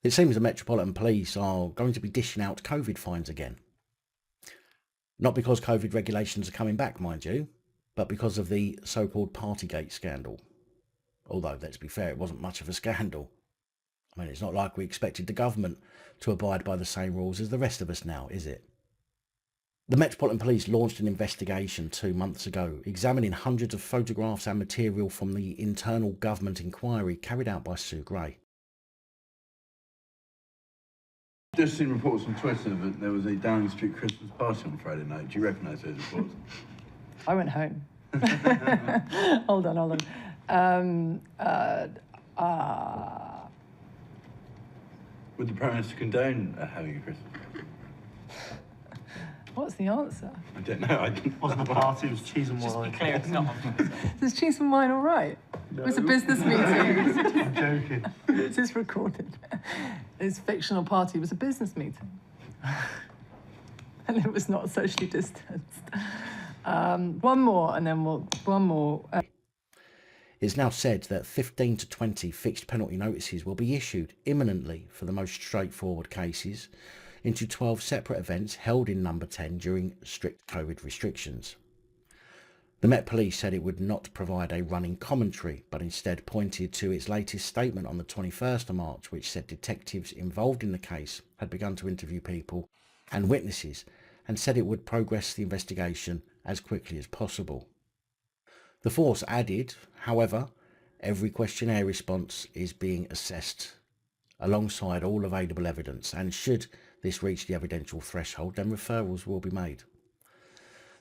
It seems the Metropolitan Police are going to be dishing out COVID fines again. Not because COVID regulations are coming back, mind you, but because of the so-called partygate scandal. Although, let's be fair, it wasn't much of a scandal. I mean, it's not like we expected the government to abide by the same rules as the rest of us now, is it? The Metropolitan Police launched an investigation 2 months ago, examining hundreds of photographs and material from the internal government inquiry carried out by Sue Gray. Just seen reports on Twitter that there was a Downing Street Christmas party on Friday night. Do you recognise those reports? I went home. Hold on. Would the Prime Minister condone having a Christmas party? What's the answer? I don't know. It wasn't a party, it was cheese and wine. Just be clear, it's not. Is cheese and wine all right? No. It was a business meeting. I'm joking. This is recorded. His fictional party was a business meeting. And it was not socially distanced. One more, and then one more. It's now said that 15 to 20 fixed penalty notices will be issued imminently for the most straightforward cases into 12 separate events held in Number 10 during strict COVID restrictions. The Met Police said it would not provide a running commentary, but instead pointed to its latest statement on the 21st of March, which said detectives involved in the case had begun to interview people and witnesses, and said it would progress the investigation as quickly as possible. The force added, however, every questionnaire response is being assessed alongside all available evidence, and should this reach the evidential threshold, then referrals will be made.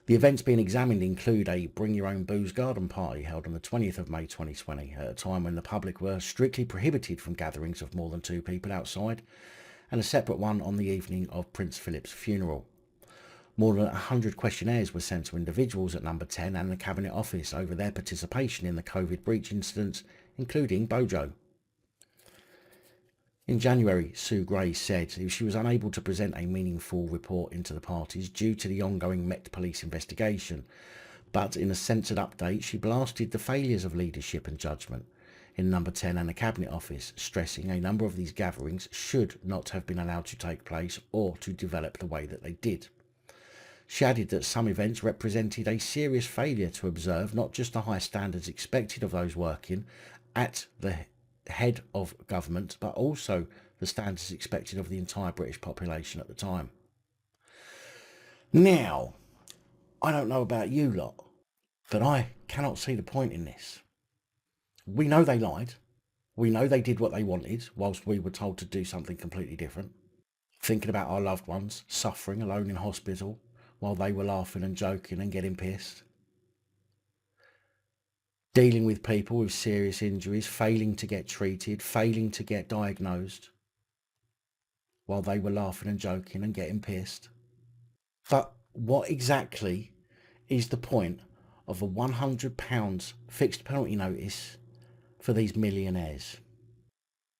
The events being examined include a Bring Your Own Booze garden party held on the 20th of May 2020, at a time when the public were strictly prohibited from gatherings of more than 2 people outside, and a separate one on the evening of Prince Philip's funeral. More than 100 questionnaires were sent to individuals at Number 10 and the Cabinet Office over their participation in the COVID breach incidents, including Bojo. In January, Sue Gray said she was unable to present a meaningful report into the parties due to the ongoing Met Police investigation, but in a censored update she blasted the failures of leadership and judgment in Number 10 and the Cabinet Office, stressing a number of these gatherings should not have been allowed to take place or to develop the way that they did. She added that some events represented a serious failure to observe not just the high standards expected of those working at the head of government, but also the standards expected of the entire British population at the time. Now, I don't know about you lot, but I cannot see the point in this. We know they lied. We know they did what they wanted, whilst we were told to do something completely different. Thinking about our loved ones suffering alone in hospital, while they were laughing and joking and getting pissed. Dealing with people with serious injuries, failing to get treated, failing to get diagnosed, while they were laughing and joking and getting pissed. But what exactly is the point of a £100 fixed penalty notice for these millionaires?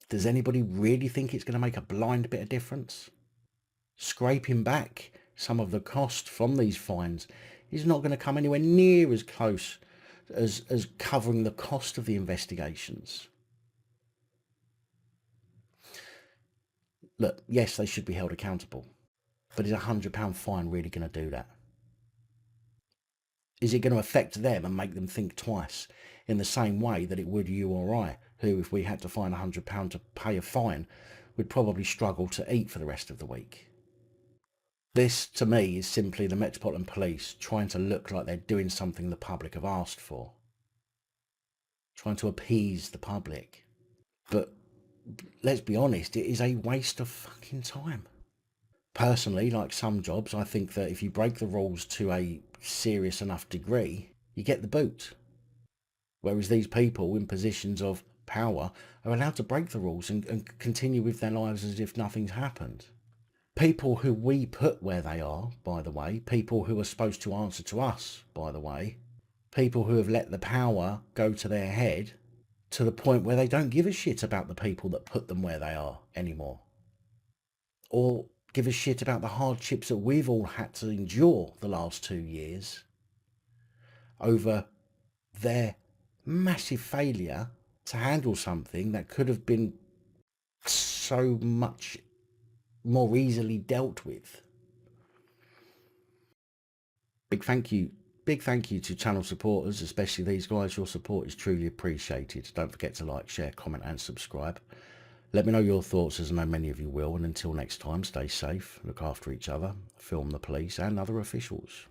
Does anybody really think it's going to make a blind bit of difference? Scraping back some of the cost from these fines is not going to come anywhere near as close as covering the cost of the investigations. Look, yes, they should be held accountable, but is a £100 fine really going to do that? Is it going to affect them and make them think twice in the same way that it would you or I, who, if we had to find £100 to pay a fine, would probably struggle to eat for the rest of the week? This, to me, is simply the Metropolitan Police trying to look like they're doing something the public have asked for. Trying to appease the public. But let's be honest, it is a waste of fucking time. Personally, like some jobs, I think that if you break the rules to a serious enough degree, you get the boot. Whereas these people in positions of power are allowed to break the rules and continue with their lives as if nothing's happened. People who we put where they are, by the way, people who are supposed to answer to us, by the way, people who have let the power go to their head to the point where they don't give a shit about the people that put them where they are anymore. Or give a shit about the hardships that we've all had to endure the last 2 years over their massive failure to handle something that could have been so much more easily dealt with. Big thank you to channel supporters, especially these guys. Your support is truly appreciated. Don't forget to like, share, comment and subscribe. Let me know your thoughts, as I know many of you will, and until next time, stay safe, look after each other, film the police and other officials.